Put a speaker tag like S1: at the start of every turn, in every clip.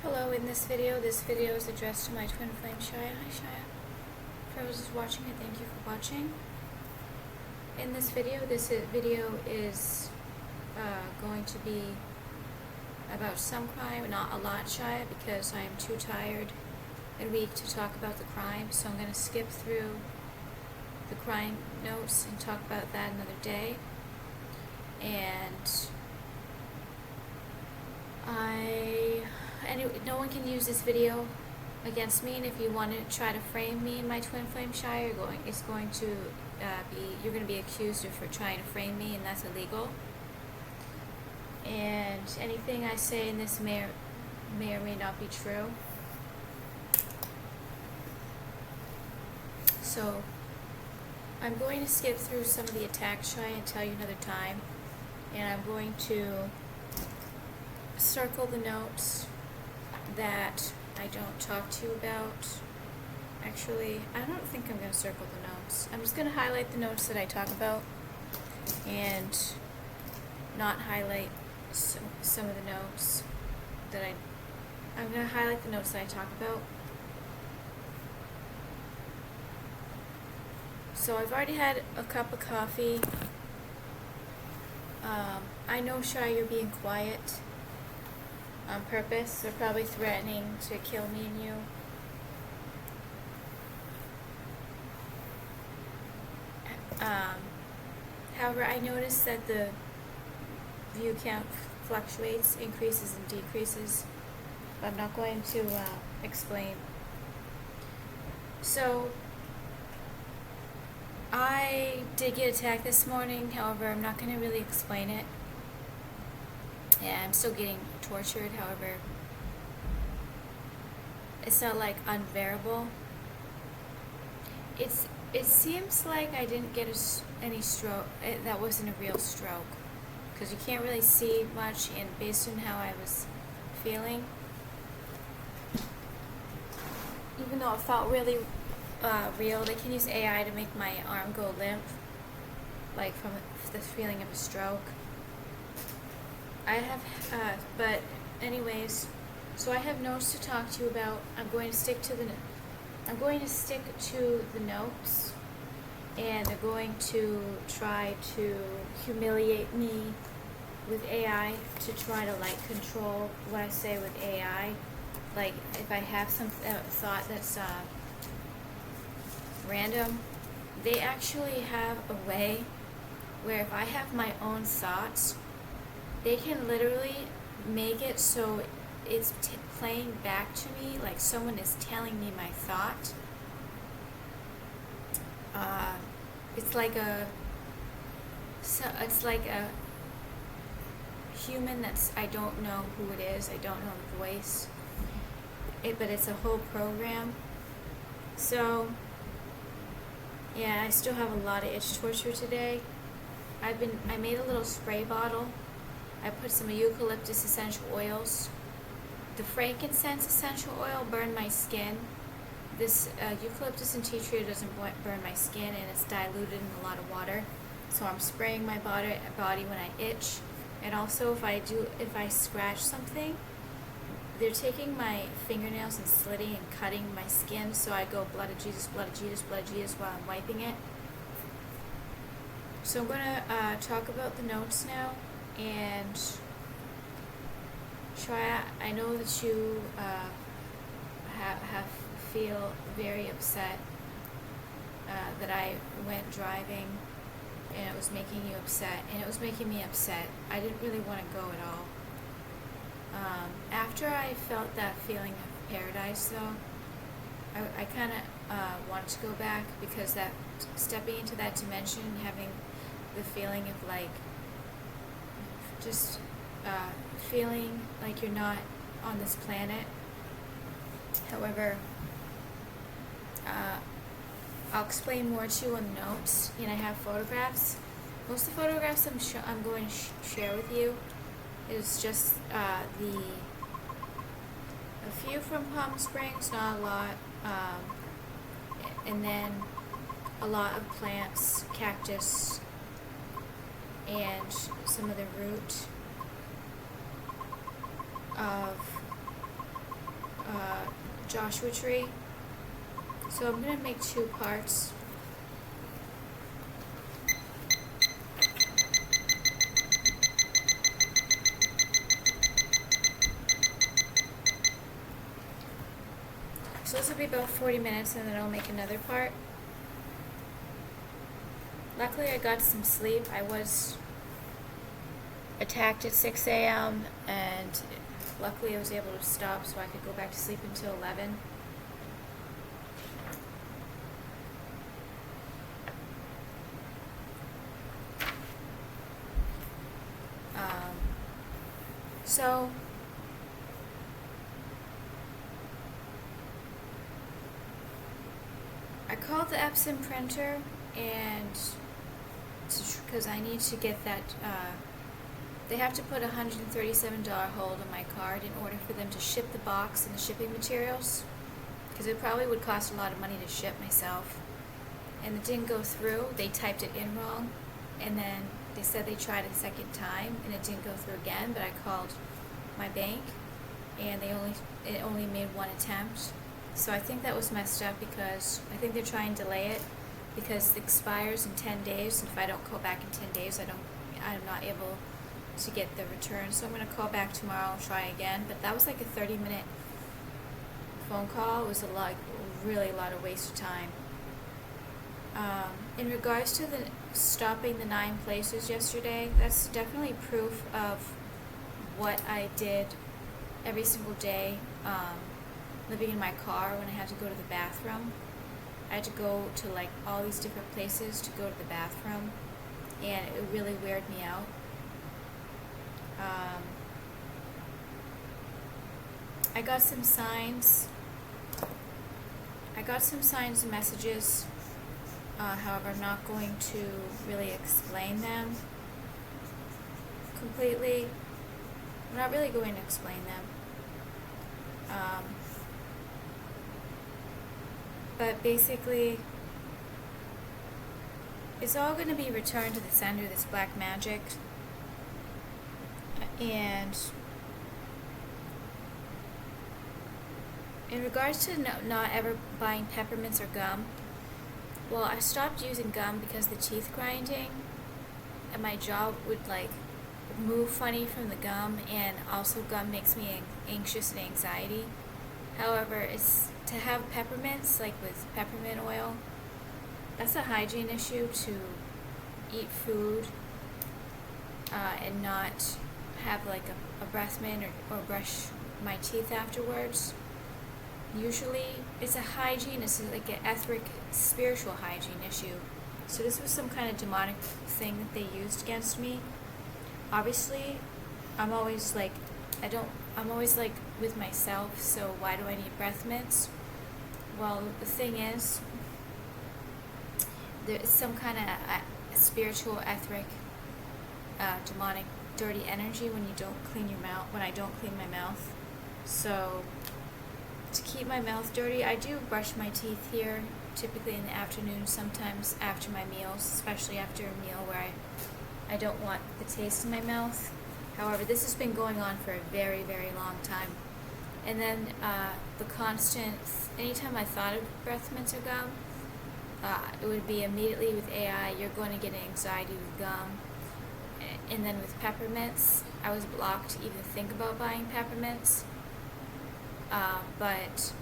S1: Hello, in this video is addressed to my twin flame Shia. Hi Shia. For those watching, I thank you for watching. In this video, video is going to be about some crime, not a lot Shia, because I am too tired and weak to talk about the crime, so I'm going to skip through the crime notes and talk about that another day. And no one can use this video against me, and if you want to try to frame me and my twin flame Shia, you're going to be accused of trying to frame me, and that's illegal. And anything I say in this may or may not be true. So I'm going to skip through some of the attacks, Shia, and tell you another time. And I'm going to circle the notes that I don't talk to you about. Actually, I don't think I'm going to circle the notes. I'm just going to highlight the notes that I talk about and not highlight some of the notes that I'm going to highlight the notes that I talk about. So I've already had a cup of coffee. I know, Shai, you're being quiet on purpose. They're probably threatening to kill me and you. However, I noticed that the view count fluctuates, increases and decreases. But I'm not going to explain. So I did get attacked this morning, however, I'm not going to really explain it. Yeah, I'm still getting tortured, however, it's not like unbearable. It seems like I didn't get any stroke. That wasn't a real stroke, because you can't really see much, and based on how I was feeling, even though it felt really real, they can use AI to make my arm go limp, like from the feeling of a stroke. I have, but anyways, so I have notes to talk to you about. I'm going to stick to the notes, and they're going to try to humiliate me with AI to try to like control what I say with AI. Like if I have some thought that's random, they actually have a way where if I have my own thoughts, they can literally make it so it's playing back to me like someone is telling me my thought. It's like a human that's, I don't know who it is, I don't know the voice, but it's a whole program. So yeah, I still have a lot of itch torture today. I made a little spray bottle. I put some eucalyptus essential oils. The frankincense essential oil burned my skin. This eucalyptus and tea tree doesn't burn my skin, and it's diluted in a lot of water. So I'm spraying my body when I itch. And also if I scratch something, they're taking my fingernails and slitting and cutting my skin, so I go blood of Jesus, blood of Jesus, blood of Jesus while I'm wiping it. So I'm going to talk about the notes now, and I know that you feel very upset that I went driving, and it was making you upset, and it was making me upset. I didn't really want to go at all. After I felt that feeling of paradise, though, I kind of wanted to go back, because that stepping into that dimension, having the feeling of like just feeling like you're not on this planet. However, I'll explain more to you on the notes, and I have photographs. Most of the photographs I'm going to share with you is just a few from Palm Springs, not a lot, and then a lot of plants, cactus, and some of the root of Joshua tree. So I'm going to make 2 parts. So this will be about 40 minutes, and then I'll make another part. Luckily I got some sleep. I was attacked at 6 a.m. and luckily I was able to stop so I could go back to sleep until 11. So I called the Epson printer, and because I need to get that, they have to put a $137 hold on my card in order for them to ship the box and the shipping materials, because it probably would cost a lot of money to ship myself. And it didn't go through. They typed it in wrong, and then they said they tried it a second time and it didn't go through again, but I called my bank and it only made 1 attempt. So I think that was messed up, because I think they're trying to delay it because it expires in 10 days. And if I don't call back in 10 days, I'm not able to get the return. So I'm going to call back tomorrow and try again. But that was like a 30-minute phone call. It was really a lot of waste of time. In regards to the stopping the 9 places yesterday, that's definitely proof of what I did every single day, living in my car when I had to go to the bathroom. I had to go to like all these different places to go to the bathroom, and it really weirded me out. I got some signs and messages. However, I'm not going to really explain them completely. I'm not really going to explain them. But basically, it's all going to be returned to the sender, this black magic. And in regards to not ever buying peppermints or gum, well, I stopped using gum because the teeth grinding and my jaw would like move funny from the gum, and also gum makes me anxious and anxiety. However, it's to have peppermints, like with peppermint oil, that's a hygiene issue, to eat food and not have like a breath mint or brush my teeth afterwards. Usually it's a hygiene, it's like an etheric, spiritual hygiene issue. So this was some kind of demonic thing that they used against me. Obviously, I'm always like with myself, so why do I need breath mints? Well, the thing is, there is some kind of spiritual, etheric, demonic, dirty energy when you don't clean your mouth, when I don't clean my mouth. So to keep my mouth dirty, I do brush my teeth here, typically in the afternoon, sometimes after my meals, especially after a meal where I don't want the taste in my mouth. However, this has been going on for a very, very long time. And then the constant, anytime I thought of breath mints or gum, it would be immediately with AI, you're going to get anxiety with gum. And then with peppermints, I was blocked to even think about buying peppermints. But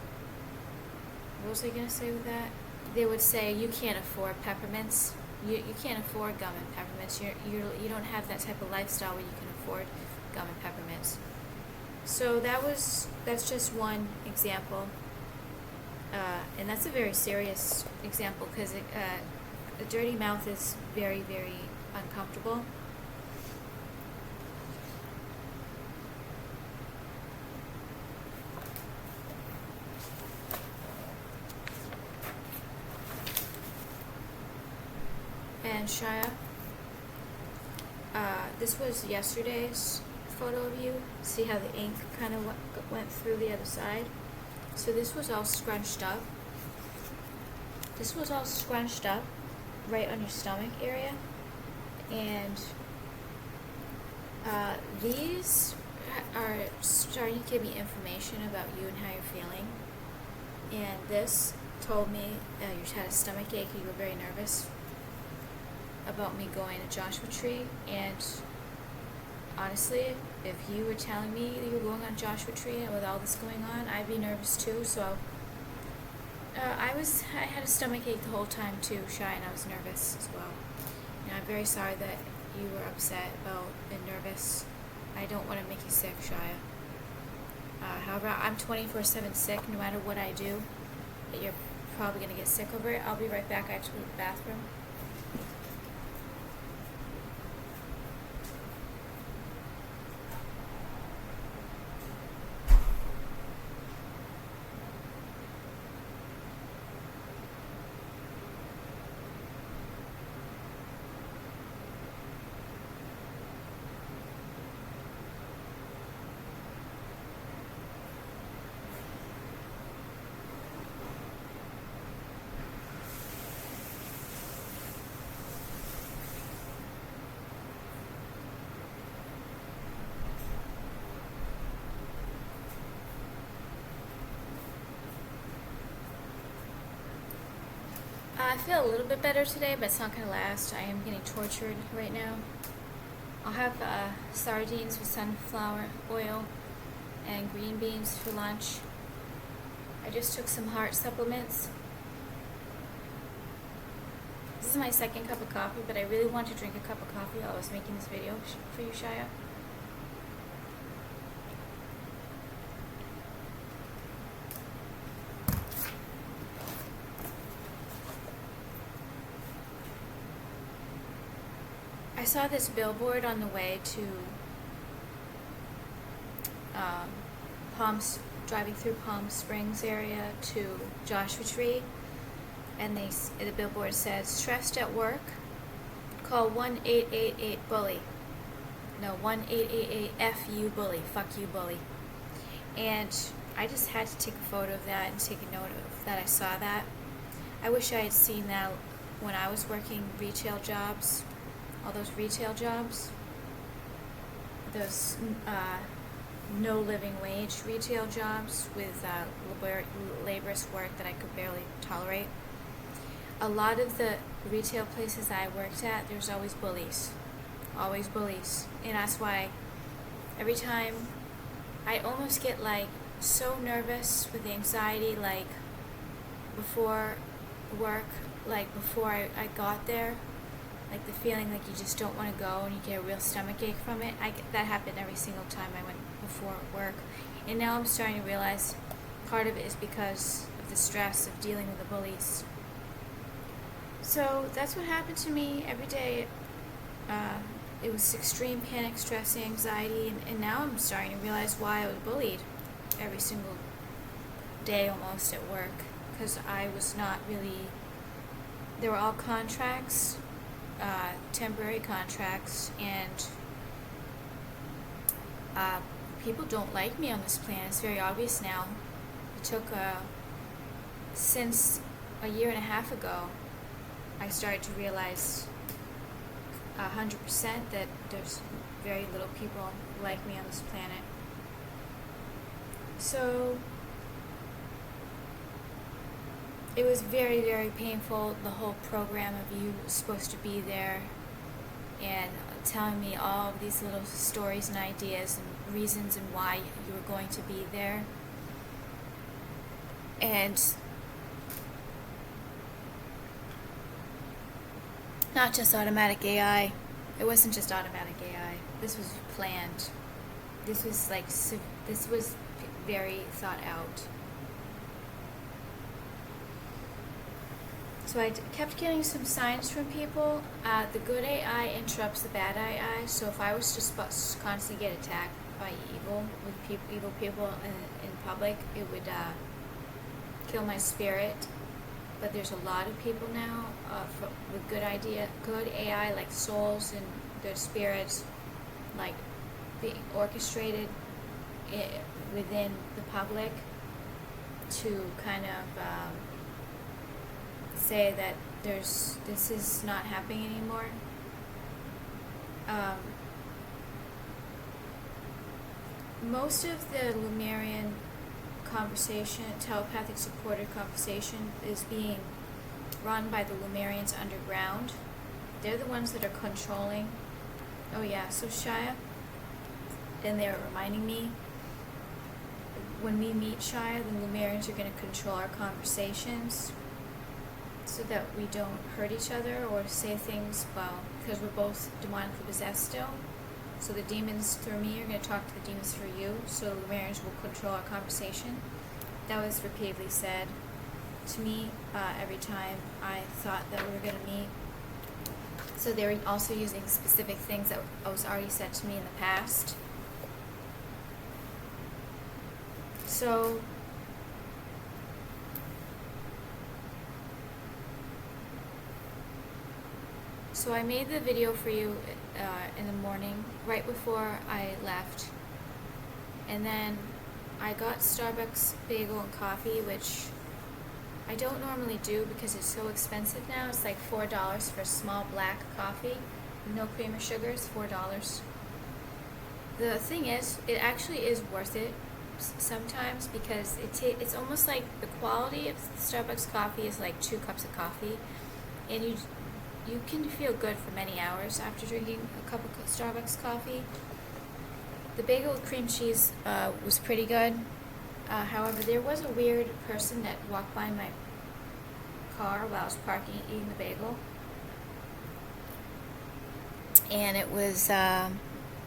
S1: what was I going to say with that? They would say, you can't afford peppermints. You can't afford gum and peppermints. You don't have that type of lifestyle where you can afford gum and peppermints. So that's just one example. And that's a very serious example, because a dirty mouth is very, very uncomfortable. And Shia, this was yesterday's photo of you. See how the ink kind of went through the other side? So this was all scrunched up. This was all scrunched up right on your stomach area. And these are starting to give me information about you and how you're feeling. and this told me you had a stomach ache, you were very nervous about me going to Joshua Tree, and honestly, if you were telling me that you were going on Joshua Tree and with all this going on, I'd be nervous too. So I had a stomach ache the whole time too, Shy, and I was nervous as well. And I'm very sorry that you were upset about and nervous. I don't want to make you sick, Shia. However, I'm 24/7 sick no matter what I do. That you're probably going to get sick over it. I'll be right back. I have to go to the bathroom. I feel a little bit better today, but it's not going to last. I am getting tortured right now. I'll have sardines with sunflower oil and green beans for lunch. I just took some heart supplements. This is my second cup of coffee, but I really want to drink a cup of coffee while I was making this video for you, Shia. I saw this billboard on the way to driving through Palm Springs area to Joshua Tree, and the billboard said, "Stressed at work? Call 1-888-BULLY." No, 1-888-FU-BULLY. Fuck you, bully. And I just had to take a photo of that and take a note of that I saw that. I wish I had seen that when I was working retail jobs. All those retail jobs, those no living wage retail jobs with laborious work that I could barely tolerate. A lot of the retail places I worked at, there's always bullies, and that's why every time I almost get like so nervous with anxiety, like before work, like before I got there. Like the feeling like you just don't want to go and you get a real stomach ache from it. That happened every single time I went before work. And now I'm starting to realize part of it is because of the stress of dealing with the bullies. So that's what happened to me every day. It was extreme panic, stress, anxiety, and now I'm starting to realize why I was bullied every single day almost at work. Because I was not really, they were all contracts. Temporary contracts, and people don't like me on this plan. It's very obvious now. It took since a year and a half ago I started to realize 100% that there's very little people like me on this planet. So it was very, very painful, the whole program of you supposed to be there and telling me all of these little stories and ideas and reasons and why you were going to be there. And not just automatic AI. It wasn't just automatic AI. This was planned. This was very thought out. So I kept getting some signs from people. The good AI interrupts the bad AI. So if I was to constantly get attacked by evil people in public, it would kill my spirit. But there's a lot of people now with good AI, like souls and their spirits, like being orchestrated within the public to kind of say that this is not happening anymore. Most of the Lumerian conversation, telepathic supported conversation, is being run by the Lumerians underground. They're the ones that are controlling. Oh yeah, so Shia, and they're reminding me, when we meet Shia, the Lumerians are going to control our conversations so that we don't hurt each other or say things, well, because we're both demonically possessed still. So the demons through me are going to talk to the demons through you, so the Lumerians will control our conversation. That was repeatedly said to me every time I thought that we were going to meet. So they were also using specific things that was already said to me in the past. So I made the video for you in the morning, right before I left. And then I got Starbucks bagel and coffee, which I don't normally do because it's so expensive now. It's like $4 for small black coffee, no cream or sugar. It's $4. The thing is, it actually is worth it sometimes because it's almost like the quality of Starbucks coffee is like 2 cups of coffee, and you can feel good for many hours after drinking a cup of Starbucks coffee. The bagel with cream cheese was pretty good. However, there was a weird person that walked by my car while I was parking eating the bagel. And it was,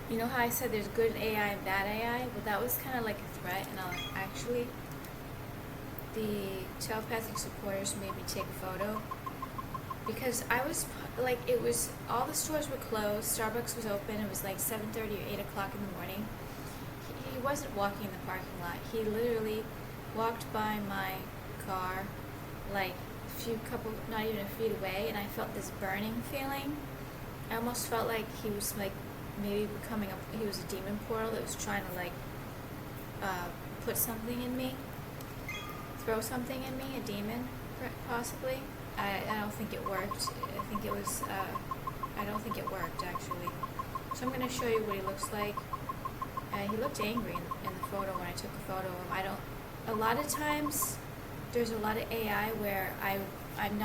S1: you know how I said there's good AI and bad AI? Well, that was kind of like a threat, and actually, the telepathic supporters made me take a photo. Because I was, like, it was, all the stores were closed, Starbucks was open, it was like 7:30 or 8 o'clock in the morning. He wasn't walking in the parking lot. He literally walked by my car, like, not even a feet away, and I felt this burning feeling. I almost felt like he was, like, maybe he was a demon portal that was trying to, like, put something in me, throw something in me, a demon, possibly. I don't think it worked. I don't think it worked, actually. So I'm going to show you what he looks like. He looked angry in the photo when I took a photo of him. A lot of times, there's a lot of AI where I'm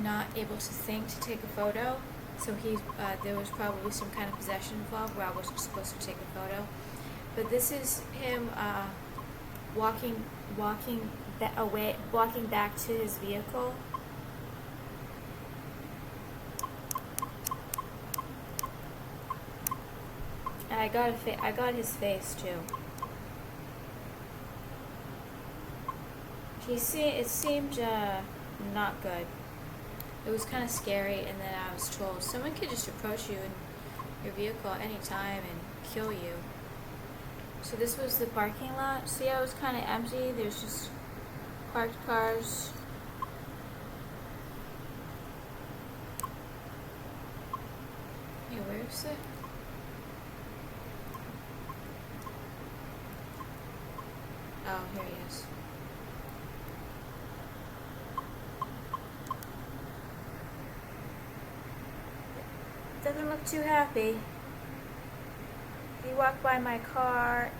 S1: not able to think to take a photo. So there was probably some kind of possession involved where I wasn't supposed to take a photo. But this is him walking back to his vehicle. And I got his face too. It seemed not good. It was kind of scary, and then I was told someone could just approach you in your vehicle at any time and kill you. So this was the parking lot. See how it was kind of empty? There's just parked cars. Hey, where is it? Oh, here he is. Doesn't look too happy. He walked by my car.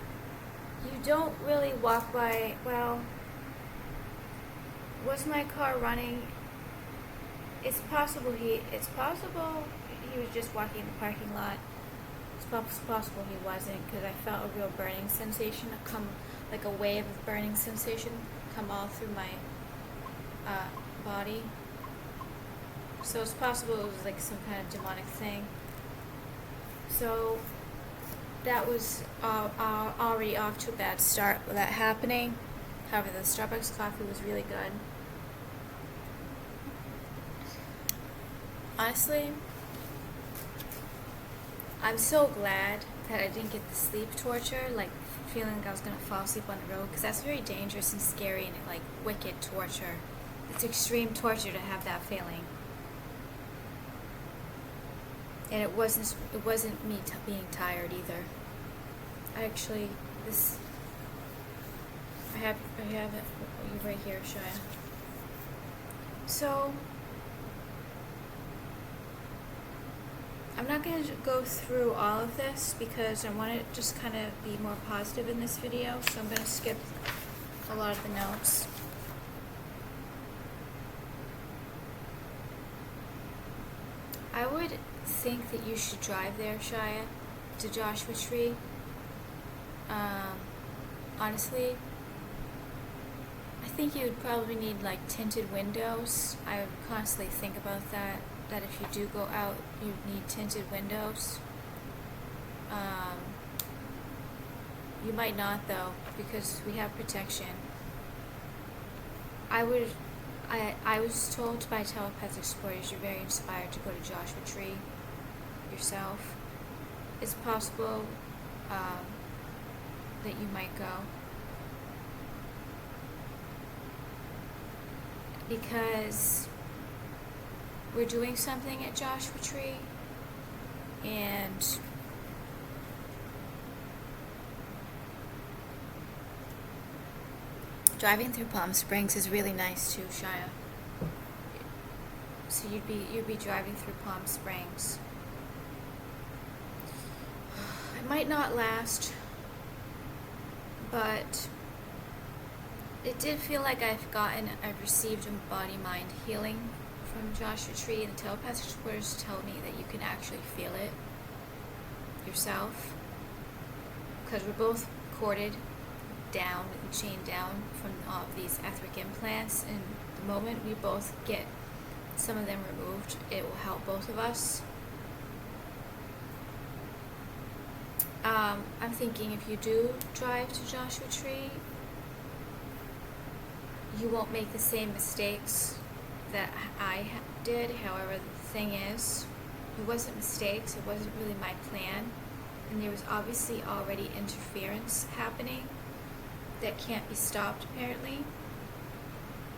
S1: You don't really walk by, well, was my car running? It's possible he was just walking in the parking lot. It's possible he wasn't, because I felt a real burning sensation come, like a wave of burning sensation come all through my body. So it's possible it was like some kind of demonic thing. So that was already off to a bad start with that happening. However, the Starbucks coffee was really good. Honestly, I'm so glad that I didn't get the sleep torture, like feeling like I was going to fall asleep on the road, because that's very dangerous and scary and like wicked torture. It's extreme torture to have that feeling. And it wasn't me being tired either. I have it right here, Shia. So I'm not going to go through all of this because I want to just kind of be more positive in this video, so I'm going to skip a lot of the notes. I would think that you should drive there, Shia, to Joshua Tree. Honestly, I think you would probably need like tinted windows. I would constantly think about that if you do go out, you need tinted windows. You might not though, because we have protection. I was told by telepathic explorers you're very inspired to go to Joshua Tree yourself. It's possible that you might go. Because we're doing something at Joshua Tree, and driving through Palm Springs is really nice too, Shia. So you'd be driving through Palm Springs. It might not last, but it did feel like I've received a body-mind healing from Joshua Tree, and the telepathic explorers tell me that you can actually feel it yourself, because we're both corded down and chained down from all of these etheric implants, and the moment we both get some of them removed, it will help both of us. I'm thinking if you do drive to Joshua Tree, you won't make the same mistakes that I did. However, the thing is, it wasn't mistakes, it wasn't really my plan, and there was obviously already interference happening that can't be stopped apparently.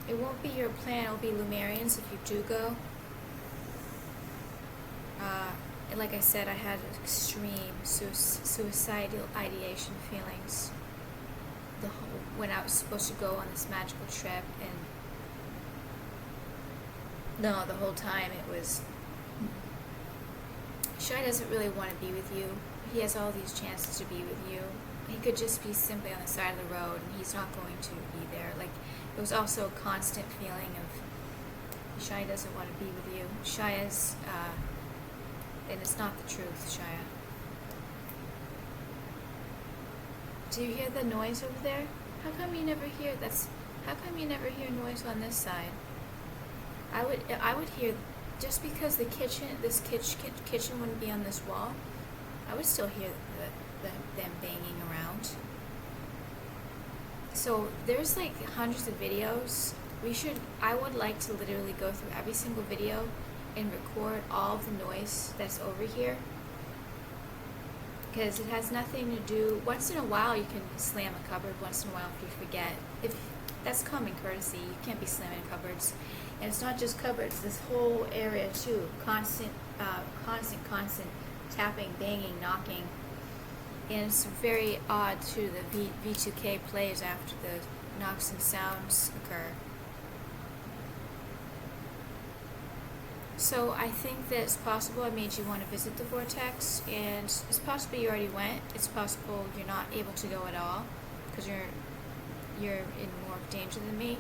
S1: It won't be your plan, it'll be Lumerians if you do go. And like I said, I had extreme suicidal ideation feelings when I was supposed to go on this magical trip, and no, the whole time it was, Shai doesn't really want to be with you. He has all these chances to be with you. He could just be simply on the side of the road, and he's not going to be there. Like, it was also a constant feeling of Shia doesn't want to be with you. Shia's, and it's not the truth, Shia. Do you hear the noise over there? How come you never hear noise on this side? I would hear, just because this kitchen wouldn't be on this wall, I would still hear them banging around. So there's like hundreds of videos. I would like to literally go through every single video and record all of the noise that's over here, because it has nothing to do. Once in a while you can slam a cupboard, once in a while if you forget. If that's common courtesy, you can't be slamming cupboards. And it's not just cupboards, this whole area too. Constant tapping, banging, knocking. And it's very odd too, the V2K plays after the knocks and sounds occur. So I think that it's possible I made you want to visit the vortex, and it's possible you already went. It's possible you're not able to go at all because you're in more danger than me.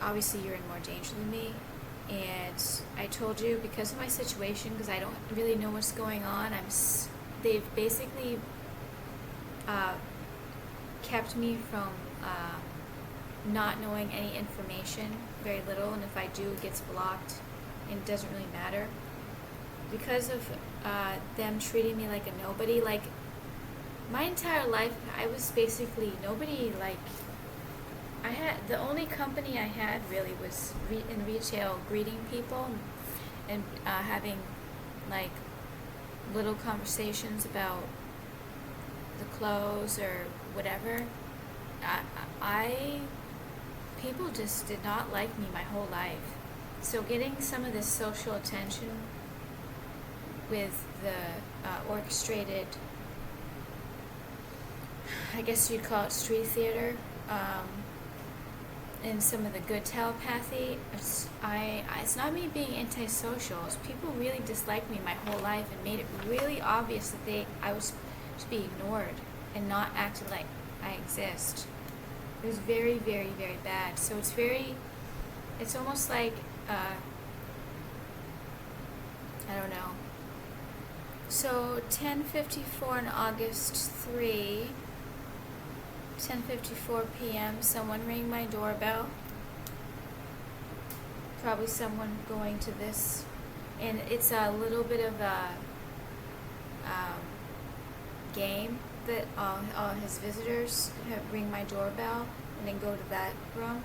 S1: Obviously you're in more danger than me, and I told you because of my situation, because I don't really know what's going on. They've basically kept me from not knowing any information, very little, and if I do, it gets blocked, and it doesn't really matter. Because of them treating me like a nobody, like, my entire life, I was basically nobody. Like, the only company I had really was in retail, greeting people, and having, like, little conversations about the clothes or whatever. People just did not like me my whole life. So getting some of this social attention with the orchestrated, I guess you'd call it street theater, in some of the good telepathy, it's not me being antisocial. It's people really disliked me my whole life and made it really obvious that I was to be ignored and not acted like I exist. It was very, very, very bad. So it's almost like, I don't know. So 10:54 on August 3, 10:54 p.m., someone rang my doorbell. Probably someone going to this. And it's a little bit of a game that all his visitors ring my doorbell and then go to that room.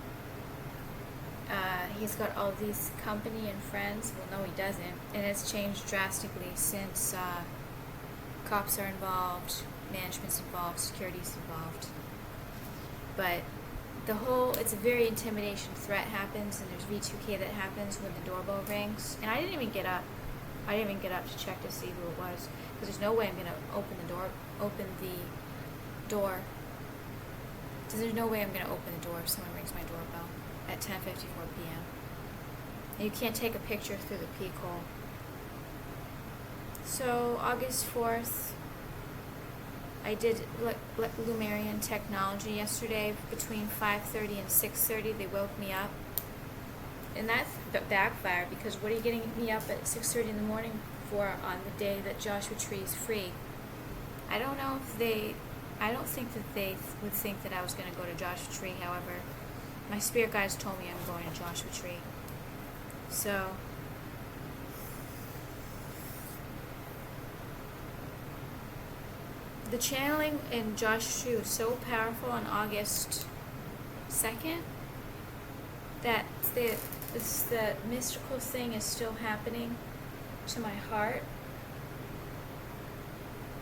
S1: He's got all these company and friends. Well, no, he doesn't. And it's changed drastically since cops are involved, management's involved, security's involved. But it's a very intimidation threat happens, and there's V2K that happens when the doorbell rings. And I didn't even get up. I didn't even get up to check to see who it was, because there's no way I'm gonna open the door. There's no way I'm gonna open the door if someone rings my doorbell at 10:54 p.m. And you can't take a picture through the peephole. So August 4th, I did Lumerian technology yesterday between 5:30 and 6:30. They woke me up, and that backfired, because what are you getting me up at 6:30 in the morning for on the day that Joshua Tree is free? I don't think that they would think that I was going to go to Joshua Tree. However, my spirit guides told me I'm going to Joshua Tree. So the channeling in Joshua Tree was so powerful on August 2nd that the mystical thing is still happening to my heart,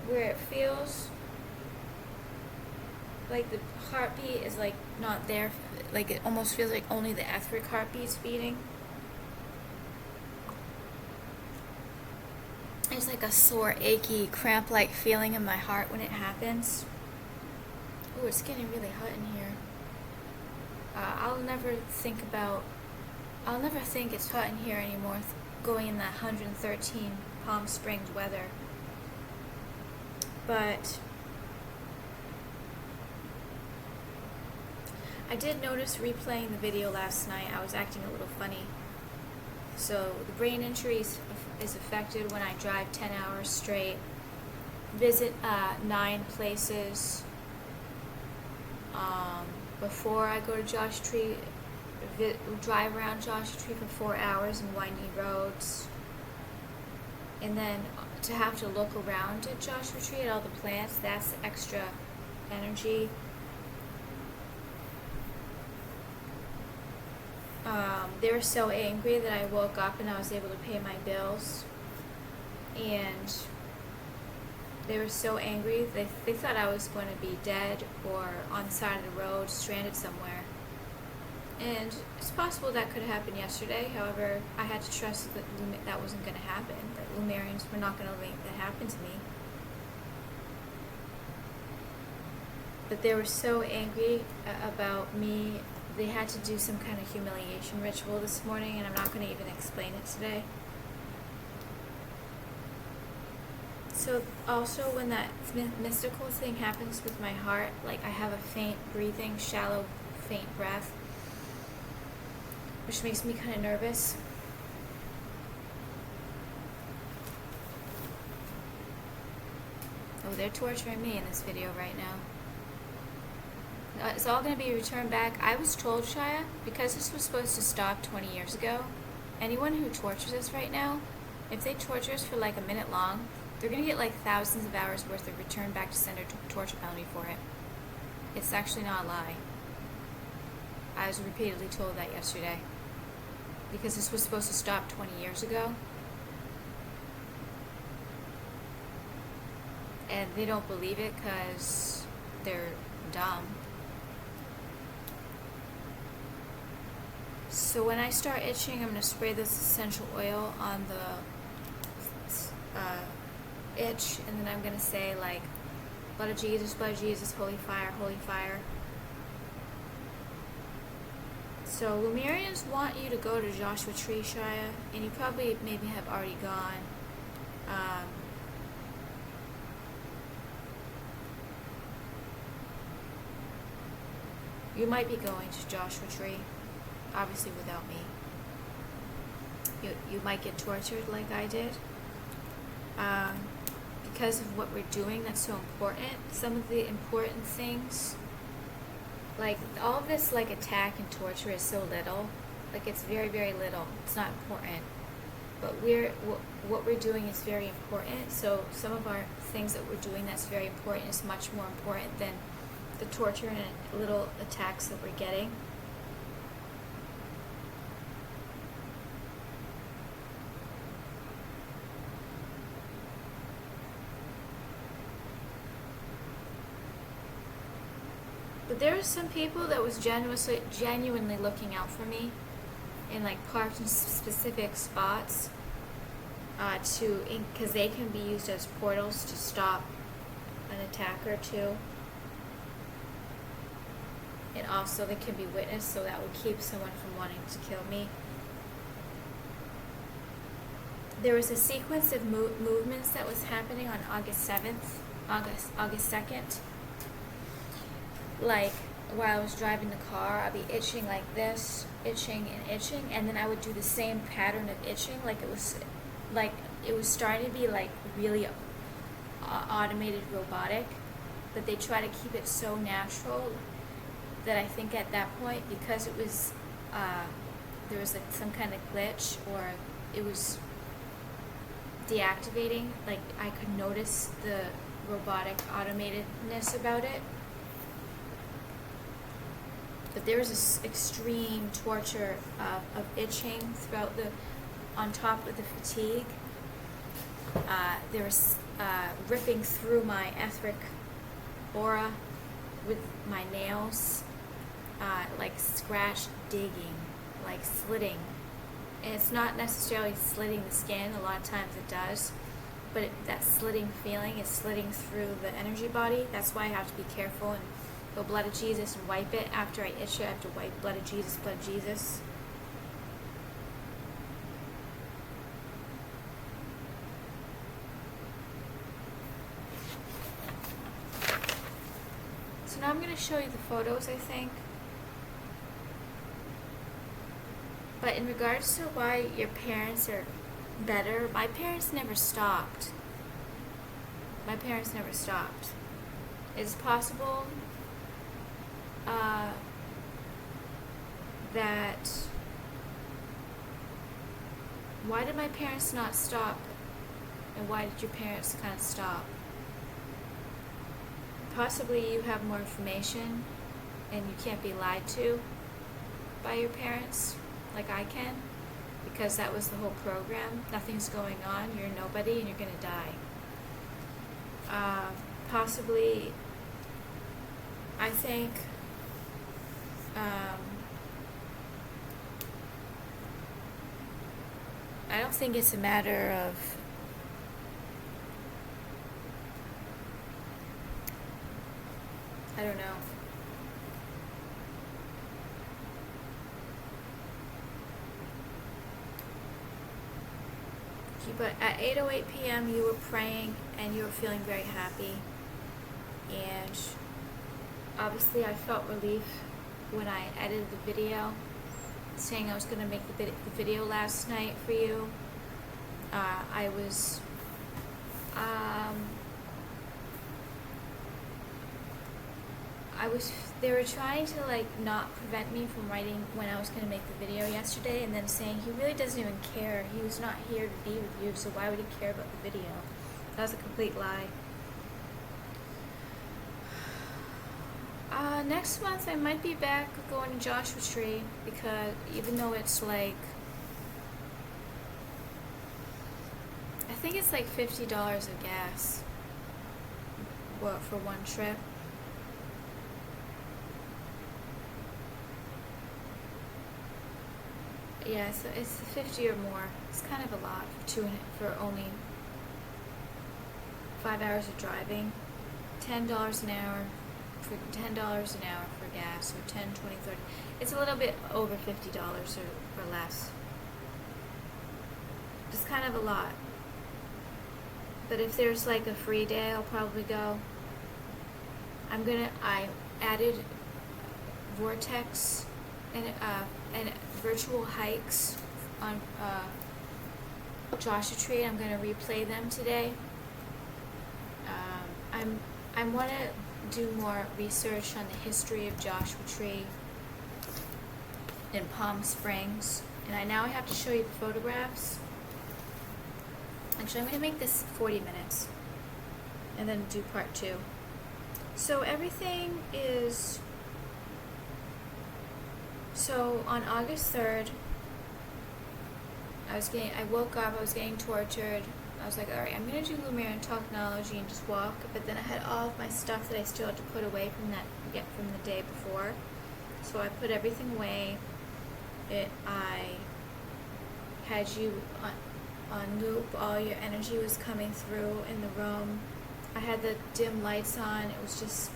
S1: where it feels like the heartbeat is like not there, like it almost feels like only the etheric heartbeat's beating. It's like a sore, achy, cramp-like feeling in my heart when it happens. Ooh, it's getting really hot in here. I'll never think it's hot in here anymore, going in that 113 Palm Springs weather. But I did notice replaying the video last night, I was acting a little funny. So the brain injury is affected when I drive 10 hours straight, visit 9 places before I go to Joshua Tree, drive around Joshua Tree for 4 hours in windy roads, and then to have to look around at Joshua Tree at all the plants, that's extra energy. They were so angry that I woke up and I was able to pay my bills, and they were so angry they thought I was going to be dead or on the side of the road, stranded somewhere. And it's possible that could have happened yesterday. However, I had to trust that that wasn't going to happen, that Lumerians were not going to make that happen to me. But they were so angry about me. They had to do some kind of humiliation ritual this morning, and I'm not going to even explain it today. So also when that mystical thing happens with my heart, like I have a faint breathing, shallow, faint breath, which makes me kind of nervous. Oh, they're torturing me in this video right now. It's all going to be returned back. I was told, Shia, because this was supposed to stop 20 years ago, anyone who tortures us right now, if they torture us for like a minute long, they're going to get like thousands of hours worth of return back to sender torture penalty for it. It's actually not a lie. I was repeatedly told that yesterday. Because this was supposed to stop 20 years ago. And they don't believe it because they're dumb. So when I start itching, I'm going to spray this essential oil on the itch, and then I'm going to say, like, blood of Jesus, holy fire, holy fire. So Lumerians want you to go to Joshua Tree Shire, and you probably maybe have already gone. You might be going to Joshua Tree, obviously without me. You might get tortured like I did. Because of what we're doing that's so important. Some of the important things, like all of this like attack and torture is so little. Like it's very, very little. It's not important. But what we're doing is very important. So some of our things that we're doing that's very important is much more important than the torture and little attacks that we're getting. But there were some people that was genuinely looking out for me, and like parked in specific spots because they can be used as portals to stop an attacker too. And also they can be witnessed, so that would keep someone from wanting to kill me. There was a sequence of movements that was happening on August 2nd. Like, while I was driving the car, I'd be itching like this, itching, and then I would do the same pattern of itching, like it was starting to be like really automated, robotic, but they try to keep it so natural that I think at that point, because it was there was like some kind of glitch, or it was deactivating, like I could notice the robotic automatedness about it. But there was this extreme torture of itching throughout on top of the fatigue. There was ripping through my etheric aura with my nails, like scratch digging, like slitting. And it's not necessarily slitting the skin, a lot of times it does, but that slitting feeling is slitting through the energy body. That's why I have to be careful and go blood of Jesus and wipe it. After I itch it, I have to wipe blood of Jesus, blood of Jesus. So now I'm going to show you the photos, I think. But in regards to why your parents are better, my parents never stopped. It's possible that why did my parents not stop, and why did your parents kind of stop? Possibly you have more information and you can't be lied to by your parents like I can, because that was the whole program. Nothing's going on, you're nobody, and you're gonna die. Possibly, I think I don't think it's a matter of I don't know. But at 8:08 p.m. you were praying and you were feeling very happy, and obviously I felt relief when I edited the video saying I was going to make the video last night for you. They were trying to like not prevent me from writing when I was going to make the video yesterday, and then saying he really doesn't even care. He was not here to be with you, so why would he care about the video? That was a complete lie. Next month I might be back going to Joshua Tree, because even though it's like, I think it's like $50 of gas for one trip. Yeah, so it's 50 or more. It's kind of a lot for only 5 hours of driving. $10 an hour for $10 an hour for gas, or 10, 20, 30. It's a little bit over $50 or less. It's kind of a lot. But if there's like a free day, I'll probably go. I added Vortex and virtual hikes on Joshua Tree. I'm gonna replay them today. I want to do more research on the history of Joshua Tree in Palm Springs, and I now have to show you the photographs. Actually, I'm going to make this 40 minutes and then do part 2. So everything is, so on August 3rd, I woke up, I was getting tortured. I was like, alright, I'm going to do Lumiere technology and just walk, but then I had all of my stuff that I still had to put away from the day before. So I put everything away. I had you on loop, all your energy was coming through in the room. I had the dim lights on, it was just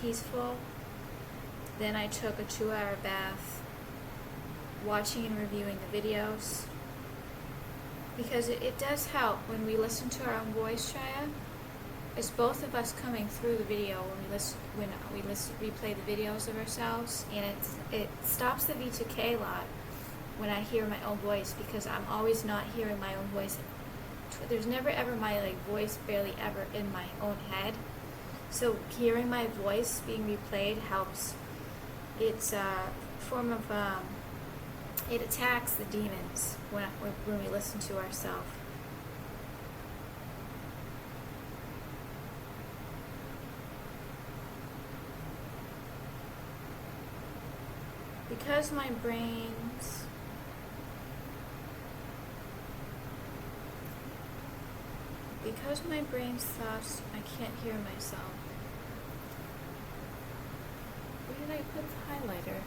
S1: peaceful. Then I took a 2-hour bath, watching and reviewing the videos, because it does help when we listen to our own voice, Shia. It's both of us coming through the video when we replay the videos of ourselves, and it stops the V2K a lot when I hear my own voice, because I'm always not hearing my own voice. There's never ever my voice barely ever in my own head. So hearing my voice being replayed helps. It's a form of it attacks the demons when we listen to ourselves. Because my brain's thoughts, I can't hear myself. Where did I put the highlighter?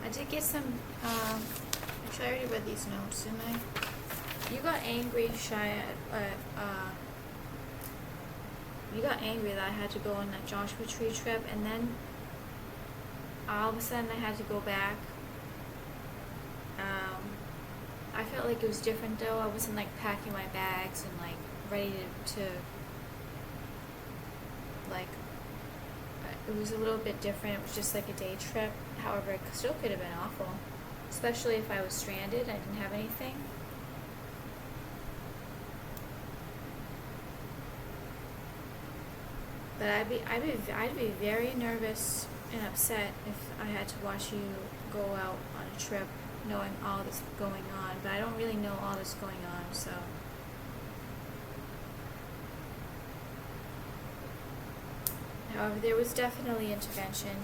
S1: I did get some, actually I already read these notes, didn't I? You got angry, Shia, you got angry that I had to go on that Joshua Tree trip, and then all of a sudden I had to go back. I felt like it was different though. I wasn't packing my bags and ready to it was a little bit different. It was just like a day trip. However, it still could have been awful, especially if I was stranded. I didn't have anything. But I'd be very nervous and upset if I had to watch you go out on a trip knowing all this going on. But I don't really know all this going on, so. However, there was definitely intervention.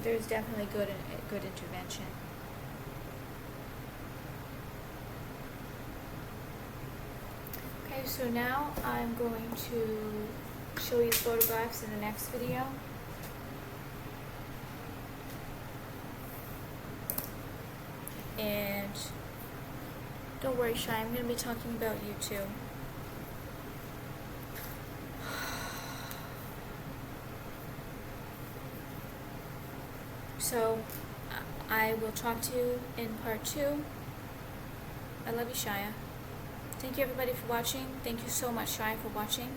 S1: There was definitely good intervention. Okay, so now I'm going to show you photographs in the next video. And don't worry, Shy, I'm going to be talking about you too. So, I will talk to you in part 2. I love you, Shia. Thank you everybody for watching. Thank you so much, Shia, for watching.